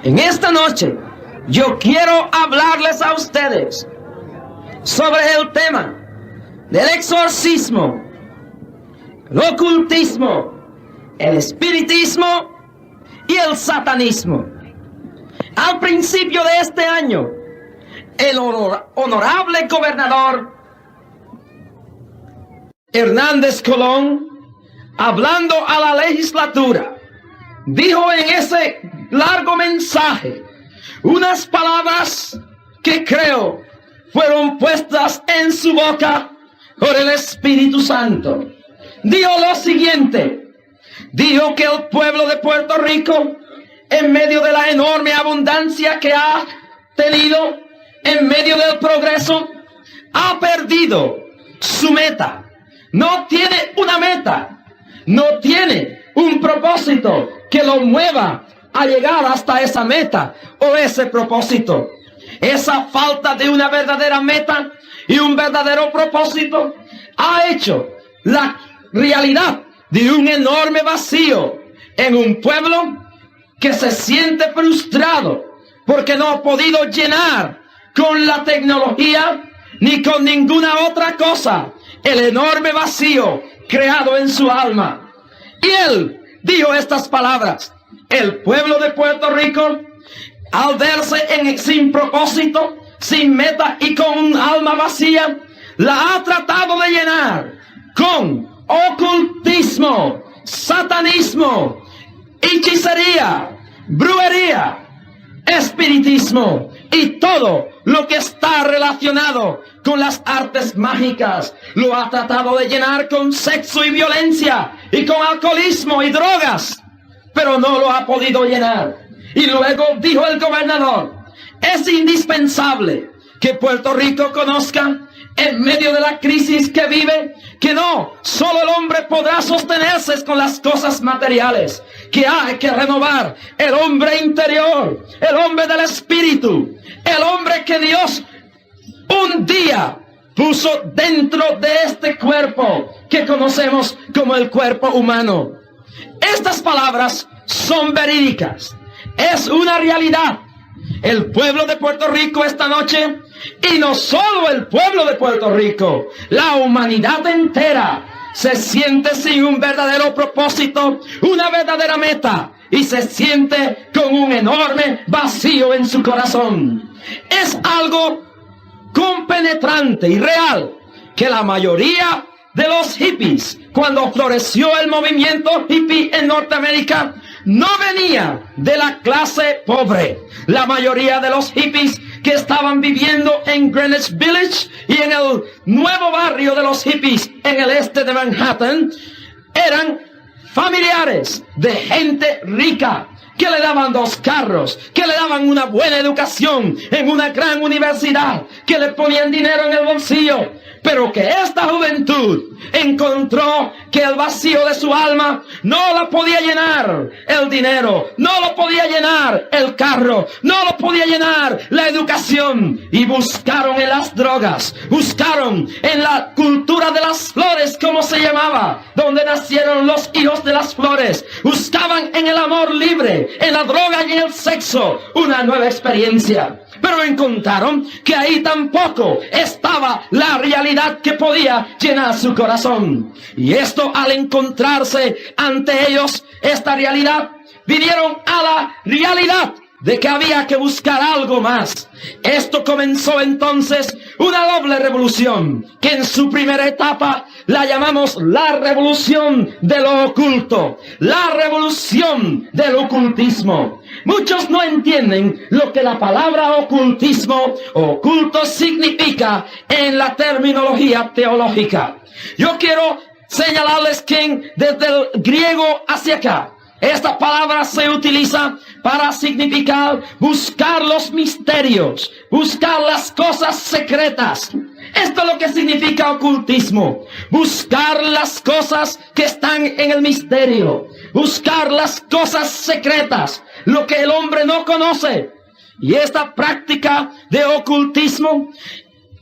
En esta noche yo quiero hablarles a ustedes sobre el tema del exorcismo, el ocultismo, el espiritismo y el satanismo. Al principio de este año, el honorable gobernador Hernández Colón, hablando a la legislatura, dijo en ese largo mensaje unas palabras que creo fueron puestas en su boca por el Espíritu Santo. Dijo lo siguiente: dijo que el pueblo de Puerto Rico, en medio de la enorme abundancia que ha tenido, en medio del progreso, ha perdido su meta. No tiene una meta, no tiene un propósito que lo mueva a llegar hasta esa meta o ese propósito. Esa falta de una verdadera meta y un verdadero propósito ha hecho la realidad de un enorme vacío en un pueblo que se siente frustrado porque no ha podido llenar con la tecnología ni con ninguna otra cosa el enorme vacío creado en su alma. Y él dijo estas palabras: el pueblo de Puerto Rico, al verse sin propósito, sin meta y con un alma vacía, la ha tratado de llenar con ocultismo, satanismo, hechicería, brujería, espiritismo y todo lo que está relacionado con las artes mágicas. Lo ha tratado de llenar con sexo y violencia y con alcoholismo y drogas, pero no lo ha podido llenar. Y luego dijo el gobernador: es indispensable que Puerto Rico conozca, en medio de la crisis que vive, que no solo el hombre podrá sostenerse con las cosas materiales, que hay que renovar el hombre interior, el hombre del espíritu, el hombre que Dios un día puso dentro de este cuerpo que conocemos como el cuerpo humano. Estas palabras son verídicas, es una realidad. El pueblo de Puerto Rico esta noche, y no solo el pueblo de Puerto Rico, la humanidad entera se siente sin un verdadero propósito, una verdadera meta, y se siente con un enorme vacío en su corazón. Es algo compenetrante y real que la mayoría de los hippies, cuando floreció el movimiento hippie en Norteamérica, no venía de la clase pobre. La mayoría de los hippies que estaban viviendo en Greenwich Village y en el nuevo barrio de los hippies en el este de Manhattan eran familiares de gente rica, que le daban 2 carros, que le daban una buena educación en una gran universidad, que le ponían dinero en el bolsillo, pero que esta juventud encontró que el vacío de su alma no la podía llenar el dinero, no lo podía llenar el carro, no lo podía llenar la educación, y buscaron en las drogas, buscaron en la cultura de las flores, como se llamaba, donde nacieron los hijos de las flores, buscaban en el amor libre, en la droga y en el sexo una nueva experiencia. Pero encontraron que ahí tampoco estaba la realidad que podía llenar su corazón. Y esto, al encontrarse ante ellos esta realidad, vinieron a la realidad de que había que buscar algo más. Esto comenzó entonces una doble revolución, que en su primera etapa la llamamos la revolución de lo oculto, la revolución del ocultismo. Muchos no entienden lo que la palabra ocultismo o oculto significa en la terminología teológica. Yo quiero señalarles que desde el griego hacia acá, esta palabra se utiliza para significar buscar los misterios, buscar las cosas secretas. Esto es lo que significa ocultismo: buscar las cosas que están en el misterio, buscar las cosas secretas, lo que el hombre no conoce. Y esta práctica de ocultismo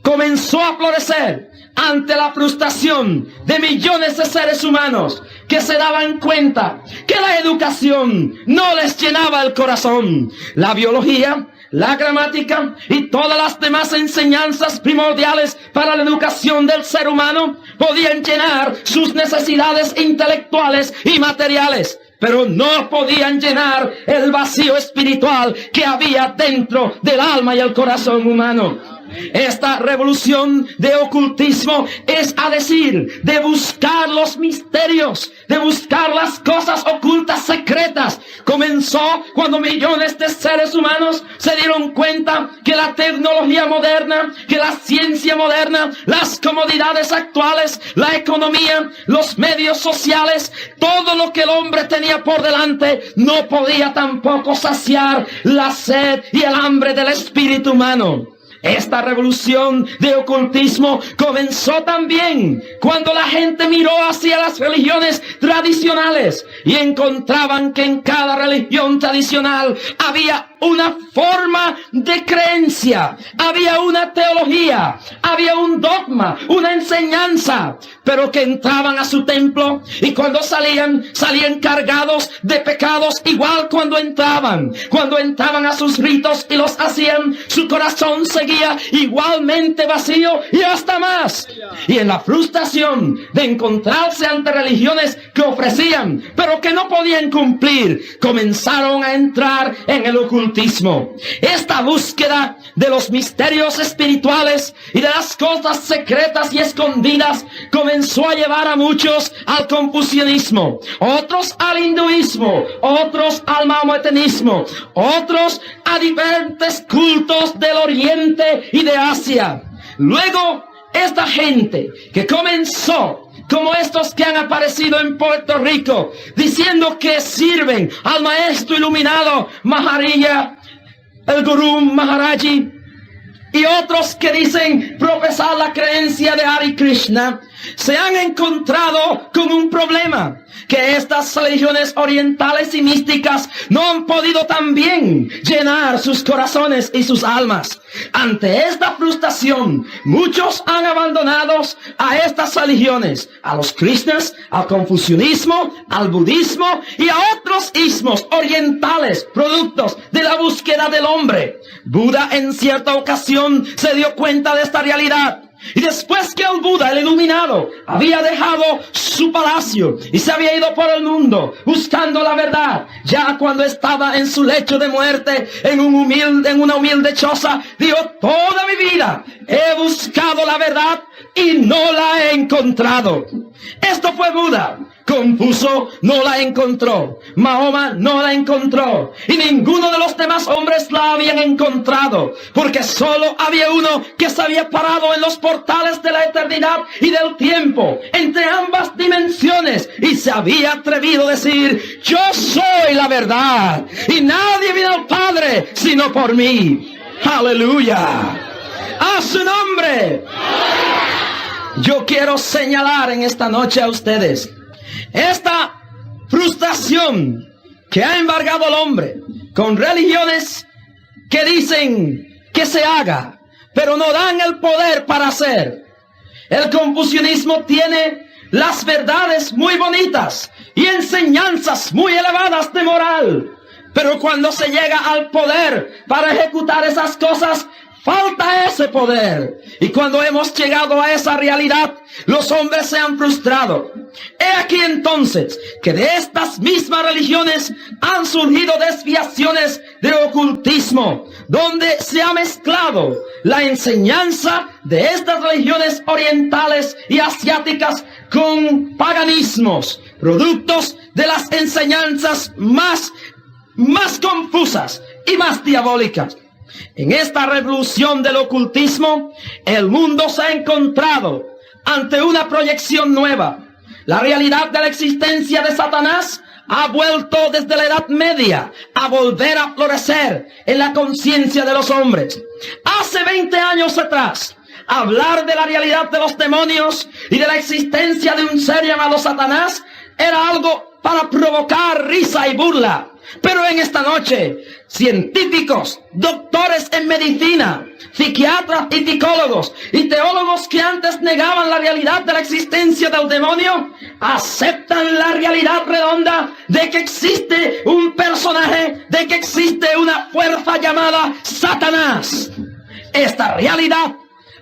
comenzó a florecer ante la frustración de millones de seres humanos que se daban cuenta que la educación no les llenaba el corazón. La biología, la gramática y todas las demás enseñanzas primordiales para la educación del ser humano podían llenar sus necesidades intelectuales y materiales, pero no podían llenar el vacío espiritual que había dentro del alma y el corazón humano. Esta revolución de ocultismo es a decir, de buscar los misterios, de buscar las cosas ocultas, secretas. Comenzó cuando millones de seres humanos se dieron cuenta que la tecnología moderna, que la ciencia moderna, las comodidades actuales, la economía, los medios sociales, todo lo que el hombre tenía por delante, no podía tampoco saciar la sed y el hambre del espíritu humano. Esta revolución de ocultismo comenzó también cuando la gente miró hacia las religiones tradicionales y encontraban que en cada religión tradicional había una forma de creencia, había una teología, había un dogma, una enseñanza, pero que entraban a su templo y cuando salían cargados de pecados igual cuando entraban a sus ritos y los hacían, su corazón seguía igualmente vacío y hasta más. Y en la frustración de encontrarse ante religiones que ofrecían, pero que no podían cumplir, comenzaron a entrar en el ocultismo. Esta búsqueda de los misterios espirituales y de las cosas secretas y escondidas comenzó a llevar a muchos al confucianismo, otros al hinduismo, otros al maometanismo, otros a diferentes cultos del Oriente y de Asia. Luego, esta gente que comenzó como estos que han aparecido en Puerto Rico, diciendo que sirven al maestro iluminado Maharija, el Gurú Maharaji, y otros que dicen profesar la creencia de Hare Krishna, se han encontrado con un problema, que estas religiones orientales y místicas no han podido también llenar sus corazones y sus almas. Ante esta frustración, muchos han abandonado a estas religiones, a los Krishnas, al confucianismo, al budismo y a otros ismos orientales, productos de la búsqueda del hombre. Buda en cierta ocasión se dio cuenta de esta realidad. Y después que el Buda, el iluminado, había dejado su palacio y se había ido por el mundo buscando la verdad, ya cuando estaba en su lecho de muerte, en una humilde choza, dijo: toda mi vida he buscado la verdad y no la he encontrado. Esto fue Buda. Confucio no la encontró, Mahoma no la encontró, y ninguno de los demás hombres la habían encontrado, porque solo había uno que se había parado en los portales de la eternidad y del tiempo, entre ambas dimensiones, y se había atrevido a decir: yo soy la verdad, y nadie viene al Padre sino por mí. ¡Aleluya! ¡A su nombre! Yo quiero señalar en esta noche a ustedes esta frustración que ha embargado al hombre con religiones que dicen que se haga, pero no dan el poder para hacer. El confucianismo tiene las verdades muy bonitas y enseñanzas muy elevadas de moral, pero cuando se llega al poder para ejecutar esas cosas, falta ese poder. Y cuando hemos llegado a esa realidad, los hombres se han frustrado. He aquí entonces que de estas mismas religiones han surgido desviaciones de ocultismo, donde se ha mezclado la enseñanza de estas religiones orientales y asiáticas con paganismos, productos de las enseñanzas más confusas y más diabólicas. En esta revolución del ocultismo, el mundo se ha encontrado ante una proyección nueva. La realidad de la existencia de Satanás ha vuelto desde la Edad Media a volver a florecer en la conciencia de los hombres. Hace 20 años atrás, hablar de la realidad de los demonios y de la existencia de un ser llamado Satanás era algo para provocar risa y burla. Pero en esta noche, científicos, doctores en medicina, psiquiatras y psicólogos y teólogos que antes negaban la realidad de la existencia del demonio, aceptan la realidad redonda de que existe un personaje, de que existe una fuerza llamada Satanás. Esta realidad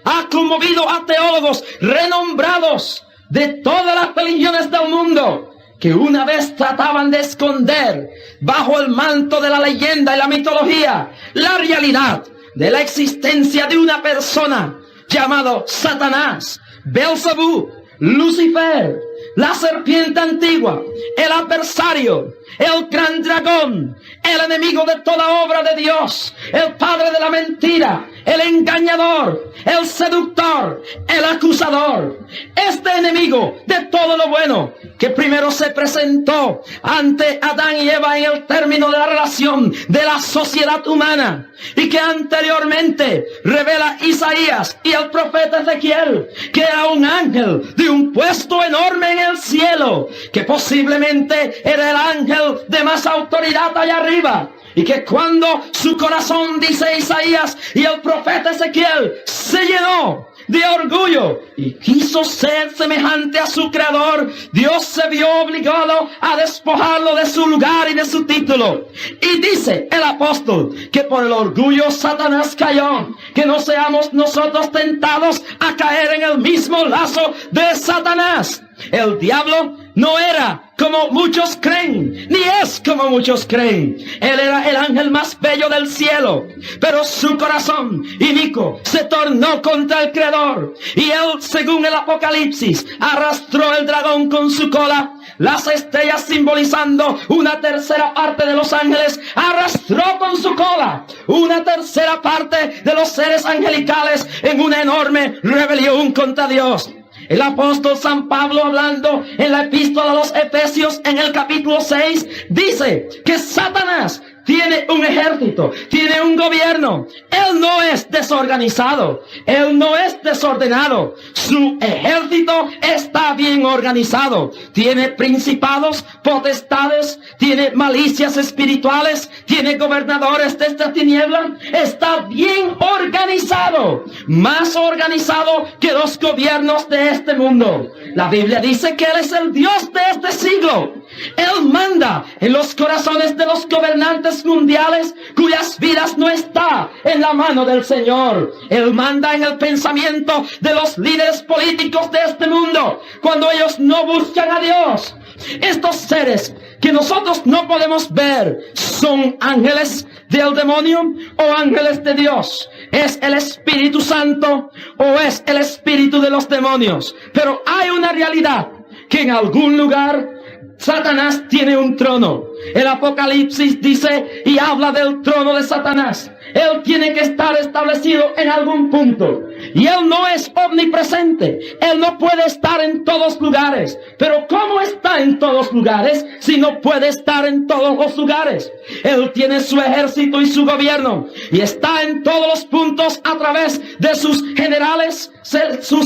ha conmovido a teólogos renombrados de todas las religiones del mundo, que una vez trataban de esconder bajo el manto de la leyenda y la mitología la realidad de la existencia de una persona llamado Satanás, Belzebú, Lucifer, la serpiente antigua, el adversario, el gran dragón, el enemigo de toda obra de Dios, el padre de la mentira, el engañador, el seductor, el acusador. Este enemigo de todo lo bueno que primero se presentó ante Adán y Eva en el término de la relación de la sociedad humana y que anteriormente revela Isaías y el profeta Ezequiel, que era un ángel de un puesto enorme en el cielo, que posiblemente era el ángel de más autoridad allá arriba, y que cuando su corazón, dice Isaías y el profeta Ezequiel, se llenó de orgullo y quiso ser semejante a su creador, Dios se vio obligado a despojarlo de su lugar y de su título. Y dice el apóstol que por el orgullo Satanás cayó, que no seamos nosotros tentados a caer en el mismo lazo de Satanás. El diablo no era como muchos creen, ni es como muchos creen. Él era el ángel más bello del cielo, pero su corazón inicuo se tornó contra el Creador, y él, según el Apocalipsis, arrastró el dragón con su cola. Las estrellas, simbolizando una tercera parte de los ángeles, arrastró con su cola una tercera parte de los seres angelicales en una enorme rebelión contra Dios. El apóstol San Pablo, hablando en la epístola a los Efesios en el capítulo 6, dice que Satanás tiene un ejército, tiene un gobierno. Él no es desorganizado, él no es desordenado. Su ejército está bien organizado. Tiene principados, potestades, tiene malicias espirituales, tiene gobernadores de esta tiniebla. Está bien organizado, más organizado que los gobiernos de este mundo. La Biblia dice que Él es el Dios de este siglo. Él manda en los corazones de los gobernantes mundiales cuyas vidas no está en la mano del Señor. Él manda en el pensamiento de los líderes políticos de este mundo cuando ellos no buscan a Dios. Estos seres que nosotros no podemos ver, ¿son ángeles del demonio o ángeles de Dios? ¿Es el Espíritu Santo o es el espíritu de los demonios? Pero hay una realidad, que en algún lugar Satanás tiene un trono. El Apocalipsis dice y habla del trono de Satanás. Él tiene que estar establecido en algún punto. Y Él no es omnipresente. Él no puede estar en todos lugares. Pero ¿cómo está en todos lugares si no puede estar en todos los lugares? Él tiene su ejército y su gobierno. Y está en todos los puntos a través de sus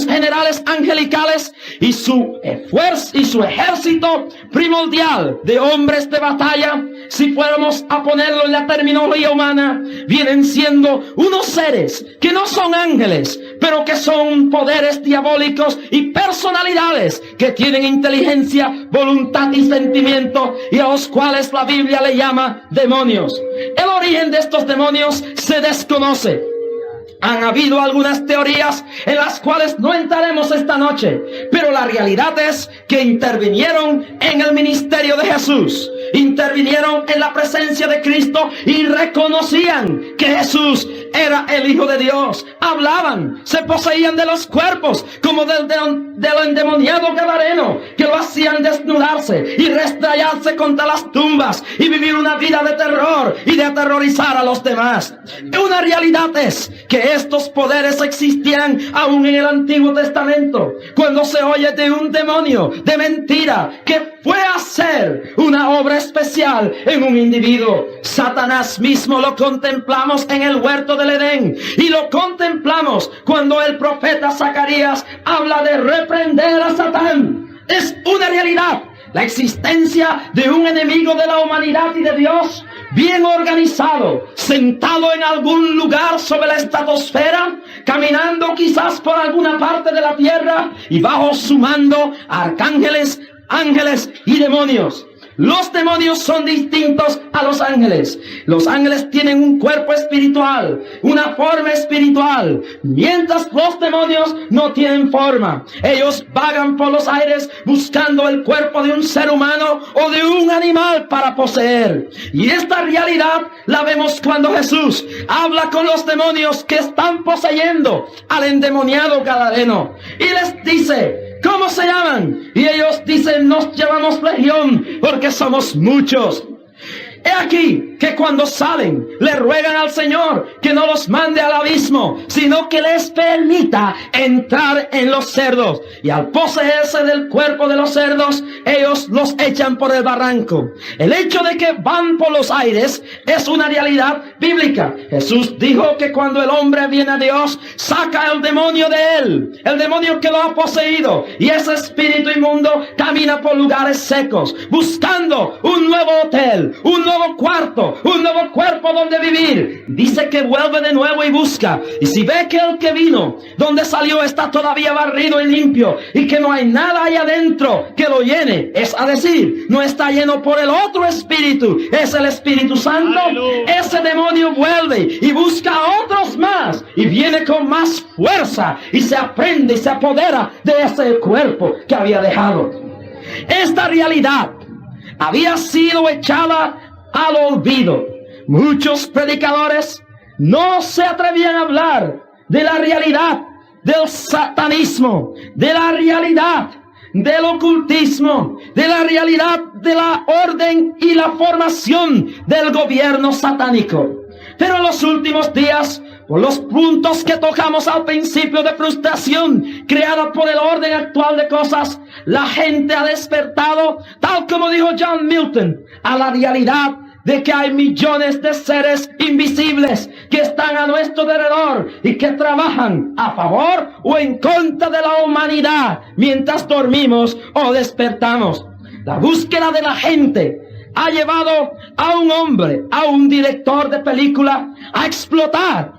generales angelicales y su esfuerzo y su ejército primordial de hombres de batalla. Si fuéramos a ponerlo en la terminología humana, vienen siendo unos seres que no son ángeles, pero que son poderes diabólicos y personalidades que tienen inteligencia, voluntad y sentimiento, y a los cuales la Biblia le llama demonios. El origen de estos demonios se desconoce. Han habido algunas teorías en las cuales no entraremos esta noche, pero la realidad es que intervinieron en el ministerio de Jesús, intervinieron en la presencia de Cristo y reconocían que Jesús era el Hijo de Dios. Hablaban, se poseían de los cuerpos como del endemoniado gadareno, que lo hacían desnudarse y restrayarse contra las tumbas y vivir una vida de terror y de aterrorizar a los demás. Una realidad es que estos poderes existían aún en el Antiguo Testamento, cuando se oye de un demonio de mentira que fue a hacer una obra especial en un individuo. Satanás mismo lo contemplamos en el huerto del Edén, y lo contemplamos cuando el profeta Zacarías habla de reprender a Satán. Es una realidad la existencia de un enemigo de la humanidad y de Dios, bien organizado, sentado en algún lugar sobre la estratosfera, caminando quizás por alguna parte de la tierra y bajo su mando arcángeles, ángeles y demonios. Los demonios son distintos a los ángeles. Los ángeles tienen un cuerpo espiritual, una forma espiritual, mientras los demonios no tienen forma. Ellos vagan por los aires buscando el cuerpo de un ser humano o de un animal para poseer. Y esta realidad la vemos cuando Jesús habla con los demonios que están poseyendo al endemoniado Gadareno y les dice: ¿cómo se llaman? Y ellos dicen: nos llamamos Legión porque somos muchos. He aquí que cuando salen le ruegan al Señor que no los mande al abismo, sino que les permita entrar en los cerdos. Y al poseerse del cuerpo de los cerdos, ellos los echan por el barranco. El hecho de que van por los aires es una realidad bíblica. Jesús dijo que cuando el hombre viene a Dios, saca el demonio de él, el demonio que lo ha poseído, y ese espíritu inmundo camina por lugares secos, buscando un nuevo hotel, un nuevo cuarto, un nuevo cuerpo donde vivir. Dice que vuelve de nuevo y busca. Y si ve que el que vino, donde salió, está todavía barrido y limpio, y que no hay nada ahí adentro que lo llene, es a decir, no está lleno por el otro espíritu, es el Espíritu Santo. ¡Aleluya! Ese demonio vuelve y busca a otros más, y viene con más fuerza, y se aprende y se apodera de ese cuerpo que había dejado. Esta realidad había sido echada al olvido. Muchos predicadores no se atrevían a hablar de la realidad del satanismo, de la realidad del ocultismo, de la realidad de la orden y la formación del gobierno satánico. Pero en los últimos días, por los puntos que tocamos al principio de frustración creada por el orden actual de cosas, la gente ha despertado, tal como dijo John Milton, a la realidad de que hay millones de seres invisibles que están a nuestro alrededor y que trabajan a favor o en contra de la humanidad mientras dormimos o despertamos. La búsqueda de la gente ha llevado a un hombre, a un director de película, a explotar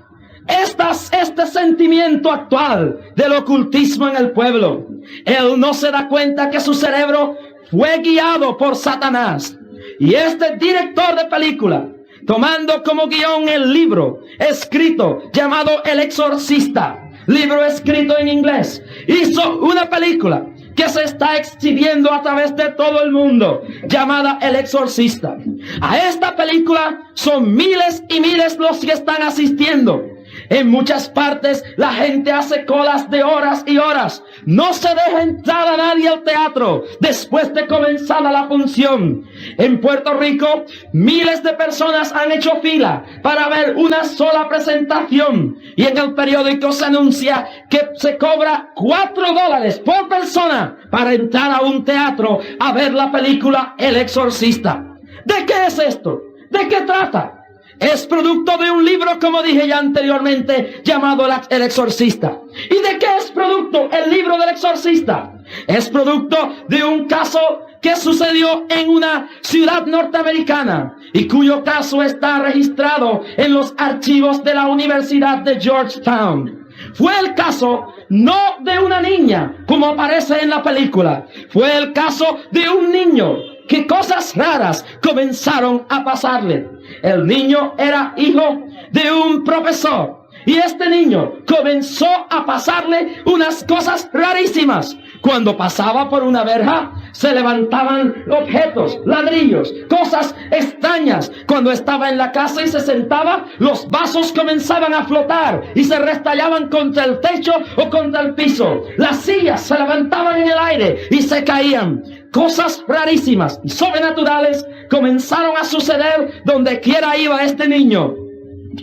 este sentimiento actual del ocultismo en el pueblo. Él no se da cuenta que su cerebro fue guiado por Satanás. Y este director de película, tomando como guión el libro escrito llamado El Exorcista, libro escrito en inglés, hizo una película que se está exhibiendo a través de todo el mundo, llamada El Exorcista. A esta película son miles y miles los que están asistiendo. En muchas partes la gente hace colas de horas y horas. No se deja entrar a nadie al teatro después de comenzada la función. En Puerto Rico, miles de personas han hecho fila para ver una sola presentación. Y en el periódico se anuncia que se cobra $4 por persona para entrar a un teatro a ver la película El Exorcista. ¿De qué es esto? ¿De qué trata? Es producto de un libro, como dije ya anteriormente, llamado El Exorcista. ¿Y de qué es producto el libro del Exorcista? Es producto de un caso que sucedió en una ciudad norteamericana y cuyo caso está registrado en los archivos de la Universidad de Georgetown. Fue el caso no de una niña, como aparece en la película. Fue el caso de un niño que cosas raras comenzaron a pasarle. El niño era hijo de un profesor y este niño comenzó a pasarle unas cosas rarísimas. Cuando pasaba por una verja, se levantaban objetos, ladrillos, cosas extrañas. Cuando estaba en la casa y se sentaba, los vasos comenzaban a flotar y se restallaban contra el techo o contra el piso. Las sillas se levantaban en el aire y se caían. Cosas rarísimas y sobrenaturales comenzaron a suceder donde quiera iba este niño.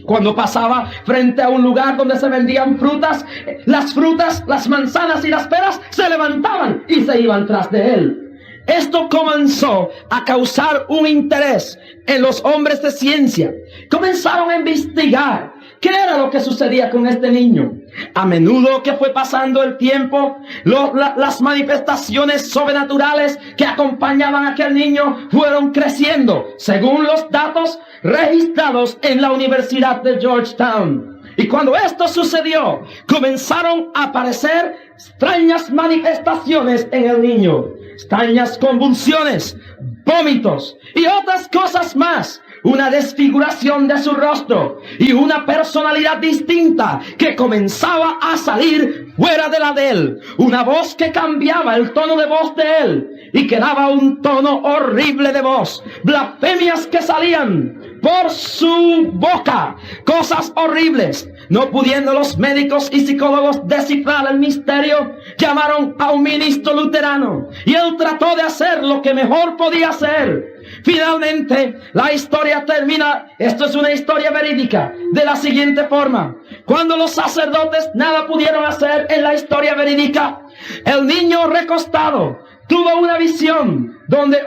Cuando pasaba frente a un lugar donde se vendían frutas, las manzanas y las peras se levantaban y se iban tras de él. Esto comenzó a causar un interés en los hombres de ciencia. Comenzaron a investigar ¿Qué era lo que sucedía con este niño? A menudo que fue pasando el tiempo, las manifestaciones sobrenaturales que acompañaban a aquel niño fueron creciendo, según los datos registrados en la Universidad de Georgetown. Y cuando esto sucedió, comenzaron a aparecer extrañas manifestaciones en el niño, extrañas convulsiones, vómitos y otras cosas más. Una desfiguración de su rostro y una personalidad distinta que comenzaba a salir fuera de la de él. Una voz que cambiaba el tono de voz de él y que daba un tono horrible de voz. Blasfemias que salían por su boca, cosas horribles. No pudiendo los médicos y psicólogos descifrar el misterio, llamaron a un ministro luterano y él trató de hacer lo que mejor podía hacer. Finalmente, la historia termina, esto es una historia verídica, de la siguiente forma. Cuando los sacerdotes nada pudieron hacer en la historia verídica, el niño recostado tuvo una visión donde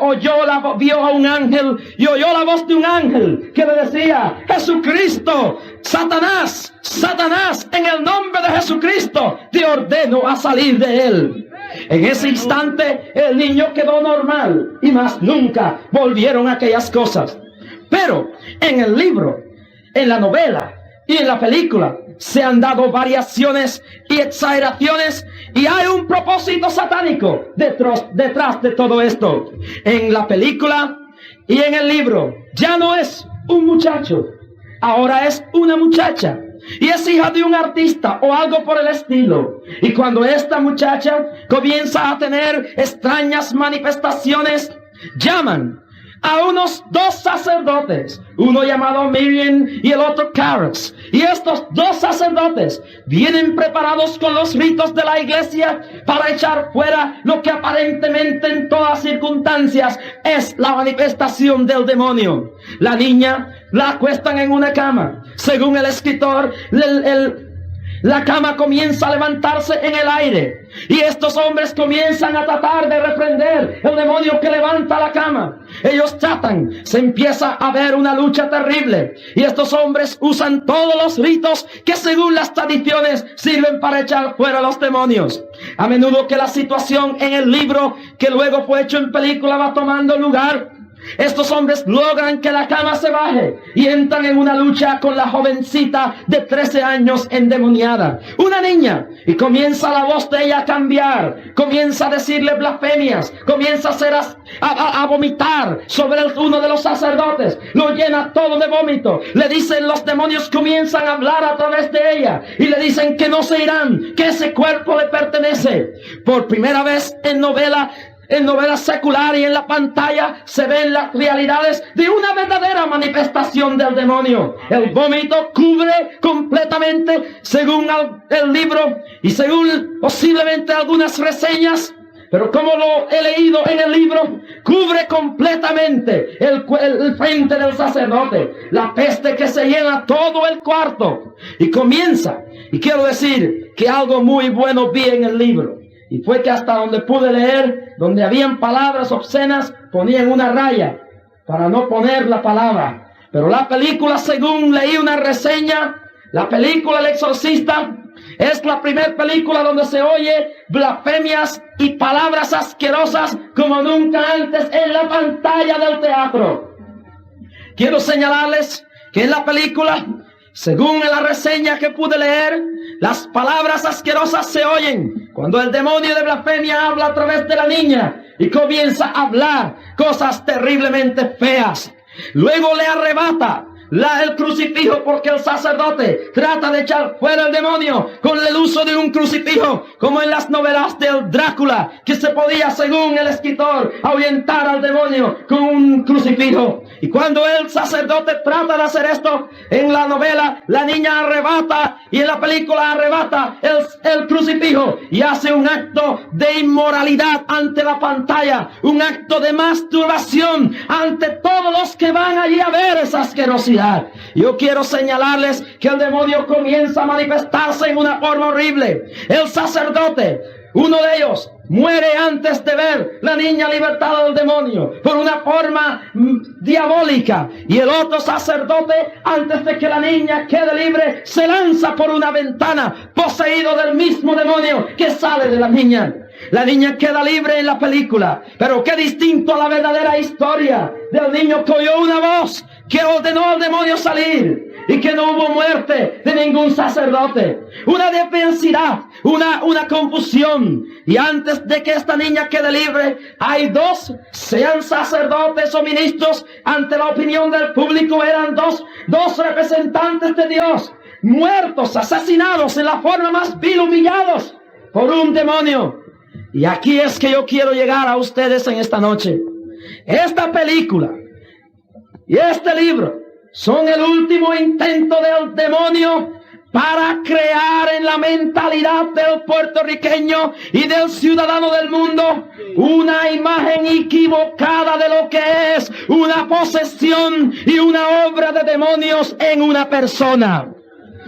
vio a un ángel y oyó la voz de un ángel que le decía: Jesucristo, Satanás, Satanás, en el nombre de Jesucristo te ordeno a salir de él. En ese instante el niño quedó normal y más nunca volvieron aquellas cosas. Pero en el libro, en la novela y en la película se han dado variaciones y exageraciones y hay un propósito satánico detrás de todo esto. En la película y en el libro ya no es un muchacho, ahora es una muchacha. Y es hija de un artista o algo por el estilo. Y cuando esta muchacha comienza a tener extrañas manifestaciones, llaman a unos dos sacerdotes, uno llamado Miriam y el otro Caras. Y estos dos sacerdotes vienen preparados con los ritos de la iglesia para echar fuera lo que aparentemente en todas circunstancias es la manifestación del demonio. La niña la acuestan en una cama. Según el escritor, la cama comienza a levantarse en el aire. Y estos hombres comienzan a tratar de reprender el demonio que levanta la cama. Ellos tratan, se empieza a ver una lucha terrible. Y estos hombres usan todos los ritos que según las tradiciones sirven para echar fuera los demonios. A menudo que la situación en el libro que luego fue hecho en película va tomando lugar, estos hombres logran que la cama se baje y entran en una lucha con la jovencita de 13 años endemoniada, una niña, y comienza la voz de ella a cambiar, comienza a decirle blasfemias, comienza a vomitar sobre uno de los sacerdotes, lo llena todo de vómito. Le dicen, los demonios comienzan a hablar a través de ella y le dicen que no se irán, que ese cuerpo le pertenece. Por primera vez en novela secular y en la pantalla se ven las realidades de una verdadera manifestación del demonio. El vómito cubre completamente, según el libro y según posiblemente algunas reseñas, pero como lo he leído en el libro, cubre completamente el frente del sacerdote. La peste que se llena todo el cuarto y comienza. Y quiero decir que algo muy bueno vi en el libro. Y fue que hasta donde pude leer, donde habían palabras obscenas, ponían una raya para no poner la palabra. Pero la película, según leí una reseña, la película El Exorcista es la primera película donde se oye blasfemias y palabras asquerosas como nunca antes en la pantalla del teatro. Quiero señalarles que en la película, según en la reseña que pude leer, las palabras asquerosas se oyen cuando el demonio de blasfemia habla a través de la niña y comienza a hablar cosas terriblemente feas. Luego le arrebata el crucifijo, porque el sacerdote trata de echar fuera el demonio con el uso de un crucifijo, como en las novelas del Drácula, que se podía, según el escritor, ahuyentar al demonio con un crucifijo. Y cuando el sacerdote trata de hacer esto, en la novela la niña arrebata y en la película arrebata el crucifijo y hace un acto de inmoralidad ante la pantalla, un acto de masturbación ante todos los que van allí a ver esa asquerosidad. Yo quiero señalarles que el demonio comienza a manifestarse en una forma horrible. El sacerdote, uno de ellos, muere antes de ver la niña libertada del demonio por una forma diabólica, y el otro sacerdote, antes de que la niña quede libre, se lanza por una ventana poseído del mismo demonio que sale de la niña. La niña queda libre en la película, pero qué distinto a la verdadera historia del niño que oyó una voz que ordenó al demonio salir, y que no hubo muerte de ningún sacerdote. Una defensidad, una confusión. Y antes de que esta niña quede libre, hay dos, sean sacerdotes o ministros, ante la opinión del público eran dos representantes de Dios, muertos, asesinados en la forma más vil, humillados por un demonio. Y aquí es que yo quiero llegar a ustedes en esta noche. Esta película y este libro son el último intento del demonio para crear en la mentalidad del puertorriqueño y del ciudadano del mundo una imagen equivocada de lo que es una posesión y una obra de demonios en una persona.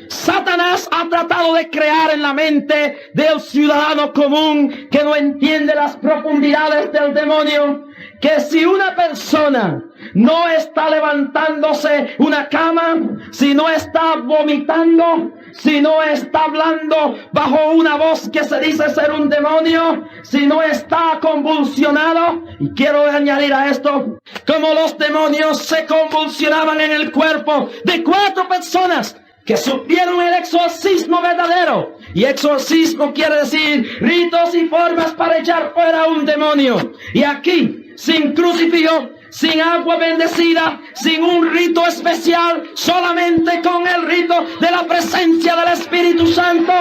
Satanás ha tratado de crear en la mente del ciudadano común que no entiende las profundidades del demonio, que si una persona no está levantándose una cama, si no está vomitando, si no está hablando bajo una voz que se dice ser un demonio, si no está convulsionado, y quiero añadir a esto, como los demonios se convulsionaban en el cuerpo de 4 personas que supieron el exorcismo verdadero. Y exorcismo quiere decir ritos y formas para echar fuera un demonio. Y aquí, sin crucifijo, sin agua bendecida, sin un rito especial, solamente con el rito de la presencia del Espíritu Santo,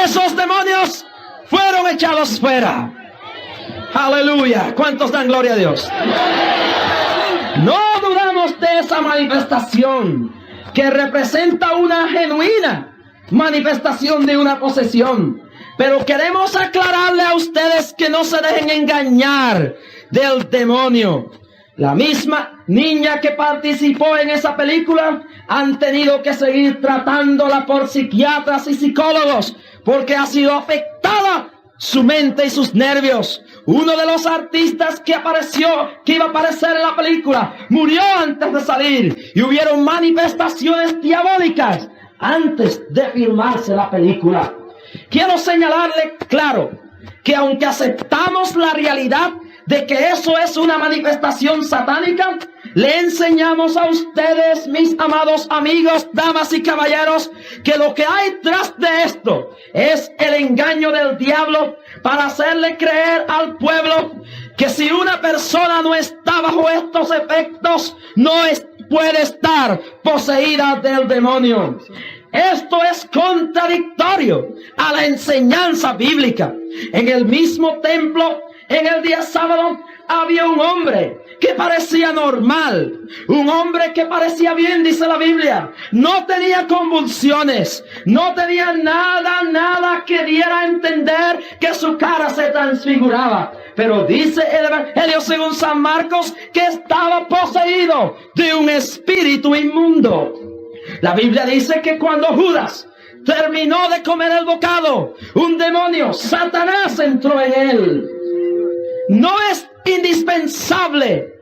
esos demonios fueron echados fuera. Aleluya. ¿Cuántos dan gloria a Dios? No dudamos de esa manifestación, que representa una genuina manifestación de una posesión. Pero queremos aclararle a ustedes que no se dejen engañar del demonio. La misma niña que participó en esa película han tenido que seguir tratándola por psiquiatras y psicólogos, porque ha sido afectada su mente y sus nervios. Uno de los artistas que iba a aparecer en la película, murió antes de salir, y hubieron manifestaciones diabólicas antes de filmarse la película. Quiero señalarle claro que aunque aceptamos la realidad de que eso es una manifestación satánica, le enseñamos a ustedes, mis amados amigos, damas y caballeros, que lo que hay tras de esto es el engaño del diablo para hacerle creer al pueblo que si una persona no está bajo estos efectos, puede estar poseída del demonio. Esto es contradictorio a la enseñanza bíblica. En el mismo templo, en el día sábado, había un hombre que parecía normal, un hombre que parecía bien, dice la Biblia. No tenía convulsiones, no tenía nada que diera a entender que su cara se transfiguraba. Pero dice el Evangelio según San Marcos que estaba poseído de un espíritu inmundo. La Biblia dice que cuando Judas terminó de comer el bocado, un demonio, Satanás, entró en él. No es indispensable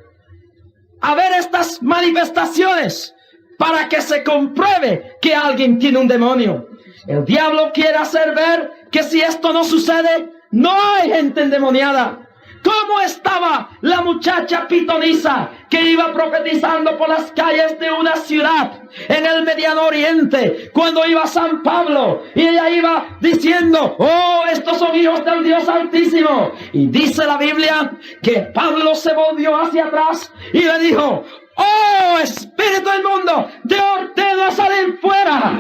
haber estas manifestaciones para que se compruebe que alguien tiene un demonio. El diablo quiere hacer ver que si esto no sucede, no hay gente endemoniada. ¿Cómo estaba la muchacha pitonisa que iba profetizando por las calles de una ciudad en el Mediano Oriente cuando iba a San Pablo? Y ella iba diciendo, oh, estos son hijos del Dios Altísimo. Y dice la Biblia que Pablo se volvió hacia atrás y le dijo, oh, espíritu inmundo, te ordeno a salir fuera.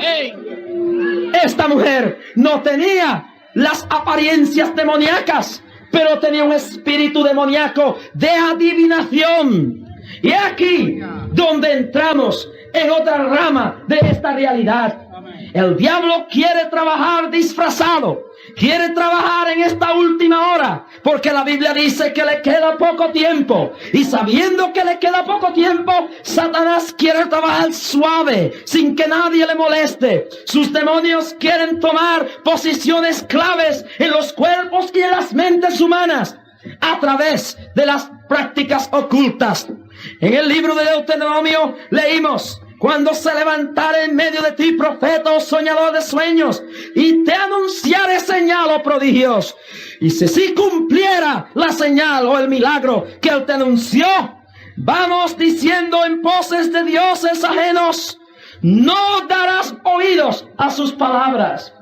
Esta mujer no tenía las apariencias demoníacas, pero tenía un espíritu demoníaco de adivinación. Y aquí donde entramos en otra rama de esta realidad. El diablo quiere trabajar disfrazado, quiere trabajar en esta última hora, porque la Biblia dice que le queda poco tiempo, y sabiendo que le queda poco tiempo, Satanás quiere trabajar suave, sin que nadie le moleste. Sus demonios quieren tomar posiciones claves en los cuerpos y en las mentes humanas, a través de las prácticas ocultas. En el libro de Deuteronomio leímos: cuando se levantare en medio de ti profeta o soñador de sueños, y te anunciare señal o prodigios, y si cumpliera la señal o el milagro que él te anunció, vamos diciendo en voces de dioses ajenos, no darás oídos a sus palabras.